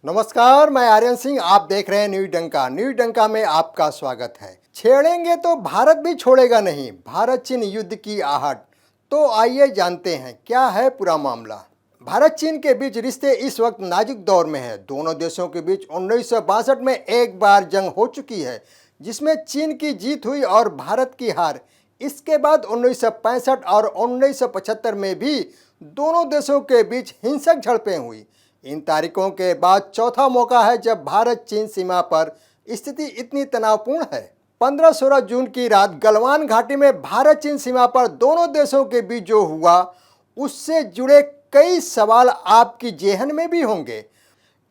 नमस्कार, मैं आर्यन सिंह। आप देख रहे हैं न्यूज डंका। न्यूज डंका में आपका स्वागत है। छेड़ेंगे तो भारत भी छोड़ेगा नहीं, भारत चीन युद्ध की आहट। तो आइए जानते हैं क्या है पूरा मामला। भारत चीन के बीच रिश्ते इस वक्त नाजुक दौर में है। दोनों देशों के बीच 1962 में एक बार जंग हो चुकी है, जिसमें चीन की जीत हुई और भारत की हार। इसके बाद 1965 और 1975 में भी दोनों देशों के बीच हिंसक झड़पें हुई। इन तारीखों के बाद चौथा मौका है जब भारत चीन सीमा पर स्थिति इतनी तनावपूर्ण है। 15-16 जून की रात गलवान घाटी में भारत चीन सीमा पर दोनों देशों के बीच जो हुआ, उससे जुड़े कई सवाल आपकी जेहन में भी होंगे।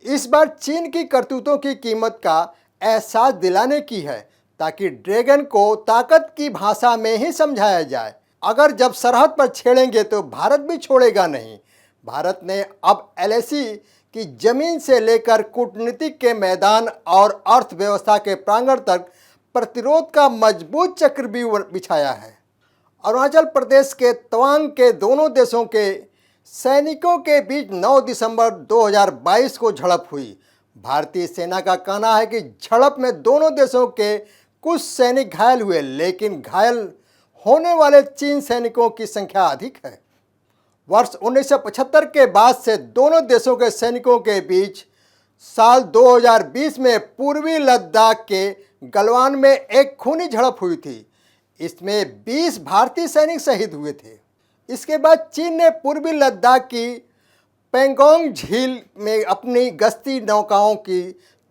इस बार चीन की करतूतों की कीमत का एहसास दिलाने की है, ताकि ड्रैगन को ताकत की भाषा में ही समझाया जाए। अगर जब सरहद पर छेड़ेंगे तो भारत भी छोड़ेगा नहीं। भारत ने अब एलएसी की जमीन से लेकर कूटनीतिक के मैदान और अर्थव्यवस्था के प्रांगण तक प्रतिरोध का मजबूत चक्रव्यूह बिछाया है। अरुणाचल प्रदेश के तवांग के दोनों देशों के सैनिकों के बीच 9 दिसंबर 2022 को झड़प हुई। भारतीय सेना का कहना है कि झड़प में दोनों देशों के कुछ सैनिक घायल हुए, लेकिन घायल होने वाले चीन सैनिकों की संख्या अधिक है। वर्ष 1975 के बाद से दोनों देशों के सैनिकों के बीच साल 2020 में पूर्वी लद्दाख के गलवान में एक खूनी झड़प हुई थी। इसमें 20 भारतीय सैनिक शहीद हुए थे। इसके बाद चीन ने पूर्वी लद्दाख की पेंगोंग झील में अपनी गश्ती नौकाओं की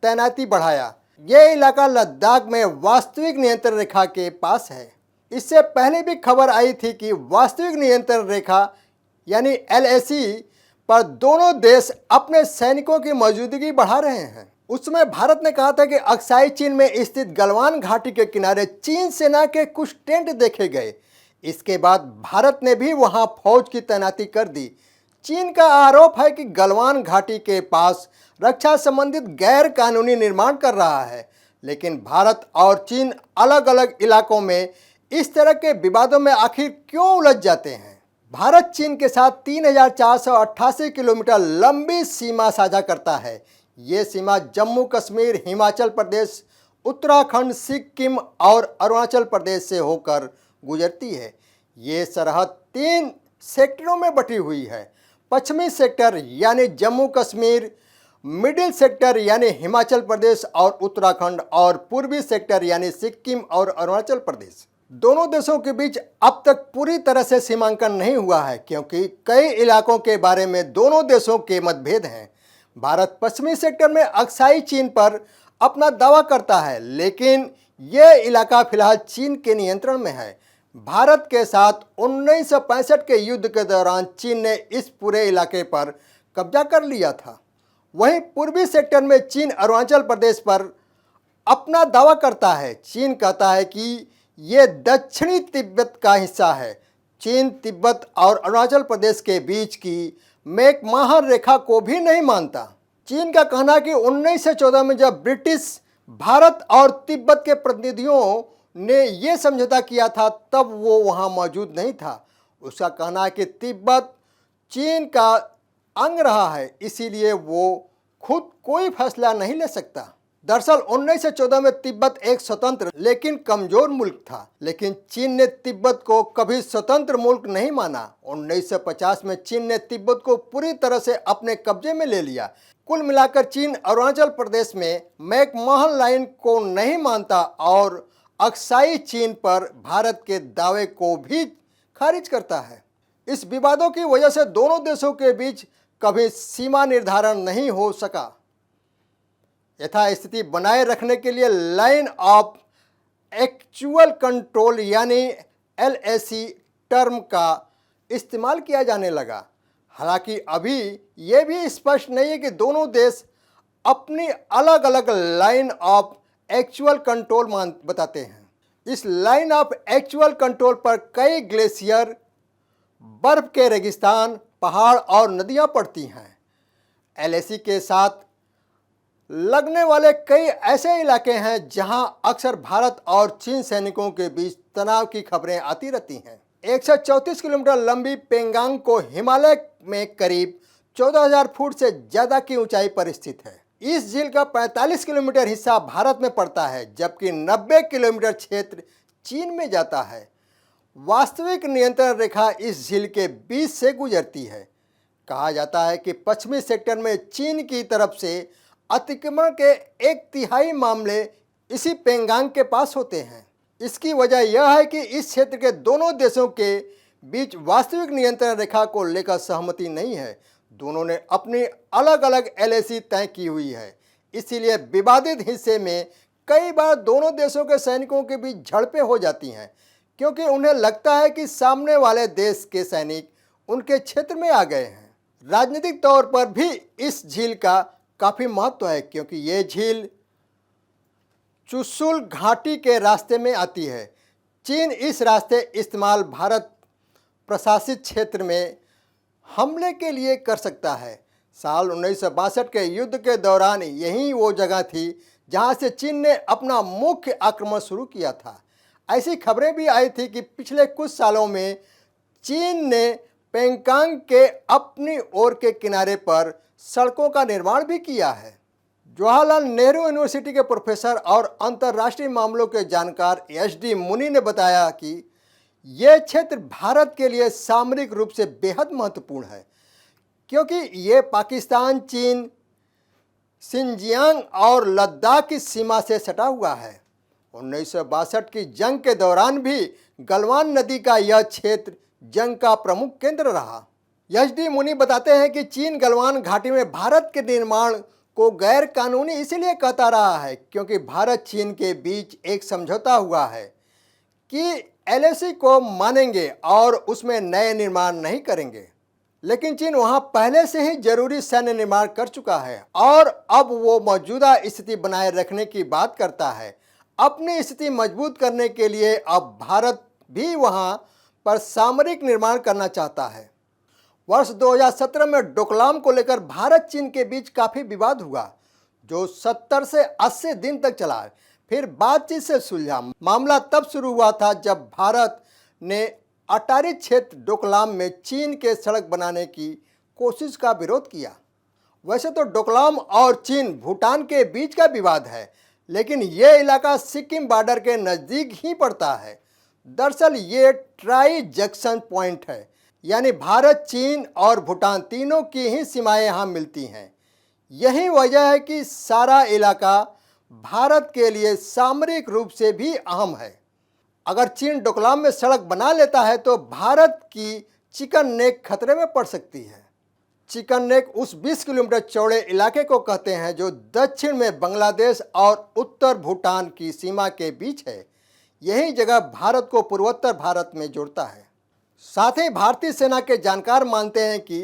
तैनाती बढ़ाया। यह इलाका लद्दाख में वास्तविक नियंत्रण रेखा के पास है। इससे पहले भी खबर आई थी कि वास्तविक नियंत्रण रेखा यानी एलएसी पर दोनों देश अपने सैनिकों की मौजूदगी बढ़ा रहे हैं। उस समय भारत ने कहा था कि अक्साई चीन में स्थित गलवान घाटी के किनारे चीन सेना के कुछ टेंट देखे गए। इसके बाद भारत ने भी वहां फौज की तैनाती कर दी। चीन का आरोप है कि गलवान घाटी के पास रक्षा संबंधित गैर कानूनी निर्माण कर रहा है, लेकिन भारत और चीन अलग अलग इलाकों में इस तरह के विवादों में आखिर क्यों उलझ जाते हैं। भारत चीन के साथ 3488 किलोमीटर लंबी सीमा साझा करता है। ये सीमा जम्मू कश्मीर, हिमाचल प्रदेश, उत्तराखंड, सिक्किम और अरुणाचल प्रदेश से होकर गुजरती है। ये सरहद 3 सेक्टरों में बटी हुई है। पश्चिमी सेक्टर यानी जम्मू कश्मीर, मिडिल सेक्टर यानी हिमाचल प्रदेश और उत्तराखंड, और पूर्वी सेक्टर यानी सिक्किम और अरुणाचल प्रदेश। दोनों देशों के बीच अब तक पूरी तरह से सीमांकन नहीं हुआ है, क्योंकि कई इलाकों के बारे में दोनों देशों के मतभेद हैं। भारत पश्चिमी सेक्टर में अक्साई चीन पर अपना दावा करता है, लेकिन यह इलाका फिलहाल चीन के नियंत्रण में है। भारत के साथ 1965 के युद्ध के दौरान चीन ने इस पूरे इलाके पर कब्जा कर लिया था। वहीं पूर्वी सेक्टर में चीन अरुणाचल प्रदेश पर अपना दावा करता है। चीन कहता है कि ये दक्षिणी तिब्बत का हिस्सा है। चीन तिब्बत और अरुणाचल प्रदेश के बीच की मैकमाहन रेखा को भी नहीं मानता। चीन का कहना है कि 1914 में जब ब्रिटिश भारत और तिब्बत के प्रतिनिधियों ने ये समझौता किया था, तब वो वहाँ मौजूद नहीं था। उसका कहना है कि तिब्बत चीन का अंग रहा है, इसीलिए वो खुद कोई फैसला नहीं ले सकता। दरअसल 1914 में तिब्बत एक स्वतंत्र लेकिन कमजोर मुल्क था, लेकिन चीन ने तिब्बत को कभी स्वतंत्र मुल्क नहीं माना। 1950 में चीन ने तिब्बत को पूरी तरह से अपने कब्जे में ले लिया। कुल मिलाकर चीन अरुणाचल प्रदेश में मैकमाहन लाइन को नहीं मानता और अक्साई चीन पर भारत के दावे को भी खारिज करता है। इस विवादों की वजह से दोनों देशों के बीच कभी सीमा निर्धारण नहीं हो सका। यथास्थिति बनाए रखने के लिए लाइन ऑफ एक्चुअल कंट्रोल यानी एलएसी टर्म का इस्तेमाल किया जाने लगा। हालांकि अभी यह भी स्पष्ट नहीं है कि दोनों देश अपनी अलग अलग लाइन ऑफ एक्चुअल कंट्रोल बताते हैं। इस लाइन ऑफ एक्चुअल कंट्रोल पर कई ग्लेशियर, बर्फ के रेगिस्तान, पहाड़ और नदियां पड़ती हैं। एलएसी के साथ लगने वाले कई ऐसे इलाके हैं जहां अक्सर भारत और चीन सैनिकों के बीच तनाव की खबरें आती रहती हैं। 134 किलोमीटर लंबी पेंगांग को हिमालय में करीब 14,000 फुट से ज़्यादा की ऊंचाई पर स्थित है। इस झील का 45 किलोमीटर हिस्सा भारत में पड़ता है, जबकि 90 किलोमीटर क्षेत्र चीन में जाता है। वास्तविक नियंत्रण रेखा इस झील के बीच से गुजरती है। कहा जाता है कि पश्चिमी सेक्टर में चीन की तरफ से अतिक्रमण के 1/3 मामले इसी पेंगांग के पास होते हैं। इसकी वजह यह है कि इस क्षेत्र के दोनों देशों के बीच वास्तविक नियंत्रण रेखा को लेकर सहमति नहीं है। दोनों ने अपनी अलग अलग एलएसी तय की हुई है। इसीलिए विवादित हिस्से में कई बार दोनों देशों के सैनिकों के बीच झड़पें हो जाती हैं, क्योंकि उन्हें लगता है कि सामने वाले देश के सैनिक उनके क्षेत्र में आ गए हैं। राजनीतिक तौर पर भी इस झील का काफ़ी महत्व है, क्योंकि ये झील चुशुल घाटी के रास्ते में आती है। चीन इस रास्ते इस्तेमाल भारत प्रशासित क्षेत्र में हमले के लिए कर सकता है। साल 1962 के युद्ध के दौरान यही वो जगह थी जहां से चीन ने अपना मुख्य आक्रमण शुरू किया था। ऐसी खबरें भी आई थी कि पिछले कुछ सालों में चीन ने पेंगांग के अपनी ओर के किनारे पर सड़कों का निर्माण भी किया है। जवाहरलाल नेहरू यूनिवर्सिटी के प्रोफेसर और अंतर्राष्ट्रीय मामलों के जानकार एच.डी. मुनी ने बताया कि यह क्षेत्र भारत के लिए सामरिक रूप से बेहद महत्वपूर्ण है, क्योंकि ये पाकिस्तान, चीन, सिंजियांग और लद्दाख की सीमा से सटा हुआ है। 1962 की जंग के दौरान भी गलवान नदी का यह क्षेत्र जंग का प्रमुख केंद्र रहा। एच.डी. मुनी बताते हैं कि चीन गलवान घाटी में भारत के निर्माण को गैर कानूनी इसीलिए कहता रहा है क्योंकि भारत चीन के बीच एक समझौता हुआ है कि एलएसी को मानेंगे और उसमें नए निर्माण नहीं करेंगे। लेकिन चीन वहां पहले से ही जरूरी सैन्य निर्माण कर चुका है और अब वो मौजूदा स्थिति बनाए रखने की बात करता है। अपनी स्थिति मजबूत करने के लिए अब भारत भी वहां पर सामरिक निर्माण करना चाहता है। वर्ष 2017 में डोकलाम को लेकर भारत चीन के बीच काफ़ी विवाद हुआ, जो 70 से 80 दिन तक चला। फिर बातचीत से सुलझा। मामला तब शुरू हुआ था जब भारत ने अटारी क्षेत्र डोकलाम में चीन के सड़क बनाने की कोशिश का विरोध किया। वैसे तो डोकलाम और चीन भूटान के बीच का विवाद है, लेकिन यह इलाका सिक्किम बॉर्डर के नज़दीक ही पड़ता है। दरअसल ये ट्राई जंक्शन पॉइंट है, यानी भारत, चीन और भूटान तीनों की ही सीमाएं यहाँ मिलती हैं। यही वजह है कि सारा इलाका भारत के लिए सामरिक रूप से भी अहम है। अगर चीन डोकलाम में सड़क बना लेता है तो भारत की चिकन नेक खतरे में पड़ सकती है। चिकन नेक उस 20 किलोमीटर चौड़े इलाके को कहते हैं जो दक्षिण में बांग्लादेश और उत्तर भूटान की सीमा के बीच है। यही जगह भारत को पूर्वोत्तर भारत में जोड़ता है। साथ ही भारतीय सेना के जानकार मानते हैं कि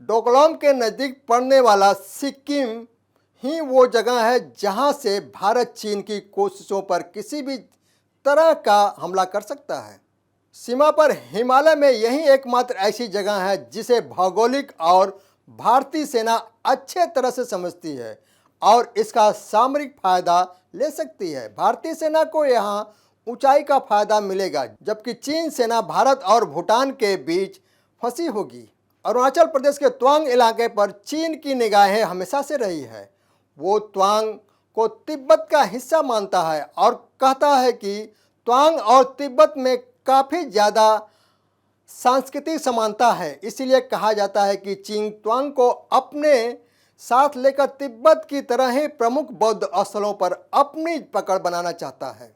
डोकलाम के नज़दीक पड़ने वाला सिक्किम ही वो जगह है जहां से भारत चीन की कोशिशों पर किसी भी तरह का हमला कर सकता है। सीमा पर हिमालय में यही एकमात्र ऐसी जगह है जिसे भौगोलिक और भारतीय सेना अच्छे तरह से समझती है और इसका सामरिक फायदा ले सकती है। भारतीय सेना को यहाँ ऊंचाई का फायदा मिलेगा, जबकि चीन सेना भारत और भूटान के बीच फंसी होगी। अरुणाचल प्रदेश के तवांग इलाके पर चीन की निगाहें हमेशा से रही है। वो तवांग को तिब्बत का हिस्सा मानता है और कहता है कि तवांग और तिब्बत में काफ़ी ज़्यादा सांस्कृतिक समानता है। इसीलिए कहा जाता है कि चीन तवांग को अपने साथ लेकर तिब्बत की तरह ही प्रमुख बौद्ध स्थलों पर अपनी पकड़ बनाना चाहता है।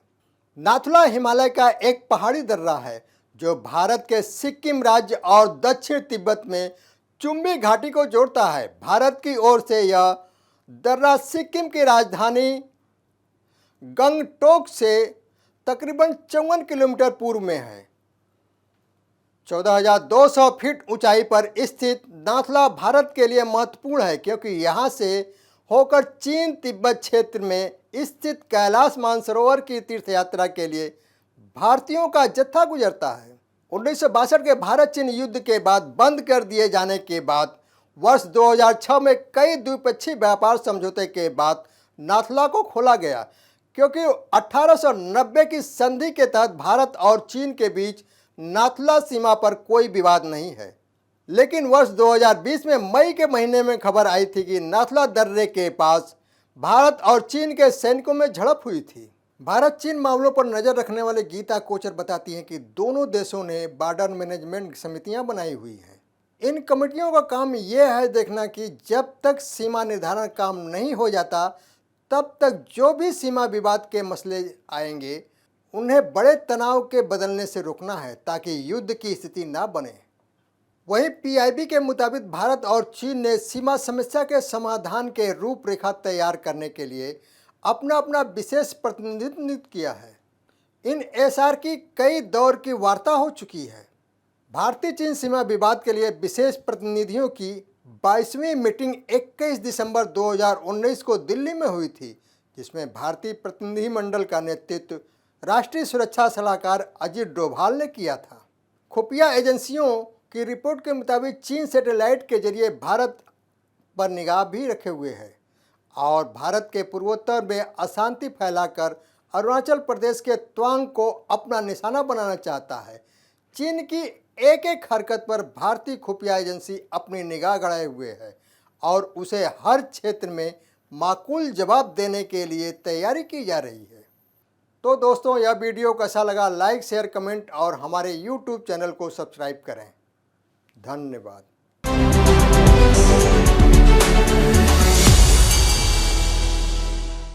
नाथुला हिमालय का एक पहाड़ी दर्रा है जो भारत के सिक्किम राज्य और दक्षिण तिब्बत में चुम्बी घाटी को जोड़ता है। भारत की ओर से यह दर्रा सिक्किम की राजधानी गंगटोक से तकरीबन 54 किलोमीटर पूर्व में है। 14,200 फीट ऊंचाई पर स्थित नाथुला भारत के लिए महत्वपूर्ण है क्योंकि यहाँ से होकर चीन तिब्बत क्षेत्र में स्थित कैलाश मानसरोवर की तीर्थ यात्रा के लिए भारतीयों का जत्था गुजरता है। 1962 के भारत चीन युद्ध के बाद बंद कर दिए जाने के बाद वर्ष 2006 में कई द्विपक्षीय व्यापार समझौते के बाद नाथुला को खोला गया, क्योंकि 1890 की संधि के तहत भारत और चीन के बीच नाथुला सीमा पर कोई विवाद नहीं है। लेकिन वर्ष 2020 में मई के महीने में खबर आई थी कि नाथुला दर्रे के पास भारत और चीन के सैनिकों में झड़प हुई थी। भारत चीन मामलों पर नजर रखने वाले गीता कोचर बताती हैं कि दोनों देशों ने बॉर्डर मैनेजमेंट समितियां बनाई हुई हैं। इन कमेटियों का काम यह है देखना कि जब तक सीमा निर्धारण काम नहीं हो जाता तब तक जो भी सीमा विवाद के मसले आएंगे उन्हें बड़े तनाव के बदलने से रोकना है ताकि युद्ध की स्थिति ना बने। वहीं पीआईबी के मुताबिक भारत और चीन ने सीमा समस्या के समाधान के रूपरेखा तैयार करने के लिए अपना अपना विशेष प्रतिनिधित्व नियुक्त किया है। इन एसआर की कई दौर की वार्ता हो चुकी है। भारतीय चीन सीमा विवाद के लिए विशेष प्रतिनिधियों की 22वीं मीटिंग 21 दिसंबर 2019 को दिल्ली में हुई थी, जिसमें भारतीय प्रतिनिधिमंडल का नेतृत्व राष्ट्रीय सुरक्षा सलाहकार अजीत डोभाल ने किया था। खुफिया एजेंसियों की रिपोर्ट के मुताबिक चीन सैटेलाइट के जरिए भारत पर निगाह भी रखे हुए है और भारत के पूर्वोत्तर में अशांति फैलाकर अरुणाचल प्रदेश के तवांग को अपना निशाना बनाना चाहता है। चीन की एक एक हरकत पर भारतीय खुफिया एजेंसी अपनी निगाह गड़ाए हुए है और उसे हर क्षेत्र में माकूल जवाब देने के लिए तैयारी की जा रही है। तो दोस्तों, यह वीडियो कैसा लगा लाइक शेयर कमेंट और हमारे यूट्यूब चैनल को सब्सक्राइब करें। धन्यवाद।